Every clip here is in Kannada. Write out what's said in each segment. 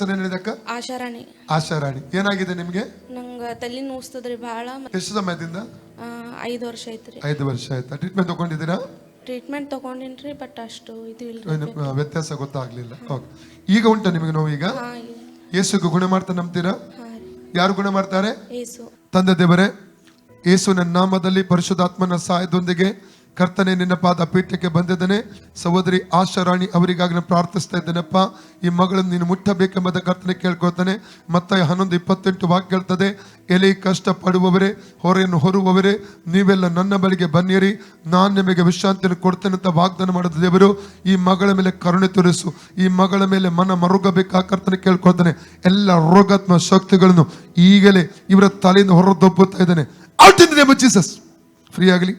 ಹೆಸರು ಏನಿದೆ ಅಕ್ಕ? ಆಶಾರಾಣಿ. ಆಶಾರಾಣಿ. ಏನಾಗಿದೆ ನಿಮ್ಗೆ? ನಂಗೆ ತಲೆ ನೋಸ್ತದ್ರಿ ಭಾಳ. ಎಷ್ಟು ಸಮಯದಿಂದ? 5 ವರ್ಷ ಐತ್ರಿ. 5 ವರ್ಷ ಆಯ್ತಾ? ಟ್ರೀಟ್ಮೆಂಟ್ ತಗೊಂಡಿದ್ದೀರಾ? ಟ್ರೀಟ್ಮೆಂಟ್ ತಗೊಂಡಿನ್ರಿ, ಬಟ್ ಅಷ್ಟು ಇದು ಇಲ್ರಿ. ವ್ಯತ್ಯಾಸ ಗೊತ್ತಾಗ್ಲಿಲ್ಲ. ಈಗ ಉಂಟ ನಿಮಗೆ ನೋವು? ಈಗ ಹಾ. ಯೇಸುಗೆ ಗುಣ ಮಾಡ್ತಾ ನಂಬ್ತೀರಾ? ಹಾ ರೀ. ಯಾರು ಗುಣ ಮಾಡ್ತಾರೆ? ಯೇಸು. ತಂದೆ ದೇವರೇ, ಯೇಸುವಿನ ನಾಮದಲ್ಲಿ ಪರಿಶುದ್ಧಾತ್ಮನ ಸಹಾಯದೊಂದಿಗೆ ಕರ್ತನೆ ನಿನ್ನ ಪಾದ ಪೀಠಕ್ಕೆ ಬಂದಿದ್ದೇನೆ. ಸಹೋದರಿ ಆಶಾರಾಣಿ ಅವರಿಗಾಗಿ ನಾನು ಪ್ರಾರ್ಥಿಸ್ತಾ ಇದ್ದೇನಪ್ಪ. ಈ ಮಗಳನ್ನು ನೀನು ಮುಟ್ಟಬೇಕೆಂಬುದ ಕರ್ತನೆ ಕೇಳ್ಕೊಳ್ತಾನೆ. ಮತ್ತಾಯ 11:28 ವಾಕ್ಯ ಹೇಳ್ತದೆ, ಎಲೆ ಕಷ್ಟ ಪಡುವವರೇ, ಹೊರೆಯನ್ನು ಹೊರುವವರೇ, ನೀವೆಲ್ಲ ನನ್ನ ಬಳಿಗೆ ಬನ್ನಿರಿ, ನಾನು ನಿಮಗೆ ವಿಶ್ರಾಂತಿಯನ್ನು ಕೊಡ್ತೇನೆ ಅಂತ ವಾಗ್ದಾನ ಮಾಡಿದ ದೇವರು, ಈ ಮಗಳ ಮೇಲೆ ಕರುಣೆ ತೋರಿಸು. ಈ ಮಗಳ ಮೇಲೆ ಮನ ಮರುಗಬೇಕಾ ಕರ್ತನೆ ಕೇಳ್ಕೊಳ್ತಾನೆ. ಎಲ್ಲ ರೋಗಾತ್ಮ ಶಕ್ತಿಗಳನ್ನು ಈಗಲೇ ಇವರ ತಲೆಯಿಂದ ಹೊರದೊಬ್ಬುತ್ತಾ ಇದ್ದಾನೆ. Out in the name of Jesus. Free ಆಗಲಿ.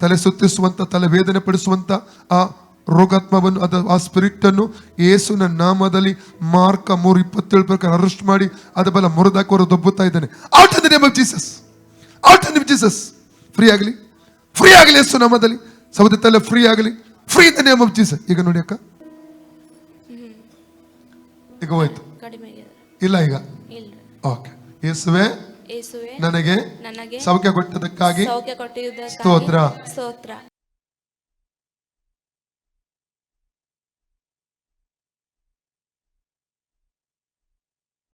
ತಲೆ ಸುತ್ತಿಸುವಂತ, ತಲೆ ವೇದನೆ ಪಡಿಸುವಂತ ಆ ರೋಗಾತ್ಮವನ್ನು, ಆ ಸ್ಪಿರಿಟ್ ಅನ್ನು ಯೇಸುವಿನ ನಾಮದಲ್ಲಿ ಮಾರ್ಕ 3:27 ಪ್ರಕಾರ ಅರೆಸ್ಟ್ ಮಾಡಿ ಅದ ಬಲ ಮುರಿದಾಕಿ ಅವರು ದೊಬ್ಬುತ್ತಾ ಇದ್ದಾನೆ. Out in the name of Jesus. Out in the name of Jesus. Free ಆಗಲಿ, ಫ್ರೀ ಆಗಲಿ ಯೇಸು ನಾಮದಲ್ಲಿ. ಸೌದಿ ತಲೆ ಫ್ರೀ ಆಗಲಿ, free in the name of Jesus. ಈಗ ನೋಡಿ ಅಕ್ಕ, ಈಗ ಹೋಯ್ತು? ಕಡಿಮೆ ಇಲ್ಲ ಈಗ? ಇಲ್ರಿ. ಓಕೆ. ಯೇಸುವೆ ಯೇಸುವೆ ನನಗೆ ನನಗೆ ಸೌಖ್ಯ ಕೊಟ್ಟದಕ್ಕಾಗಿ ಸೌಖ್ಯ ಕೊಟ್ಟಿದ್ದಕ್ಕಾಗಿ ಸ್ತೋತ್ರ. ಸ್ತೋತ್ರ.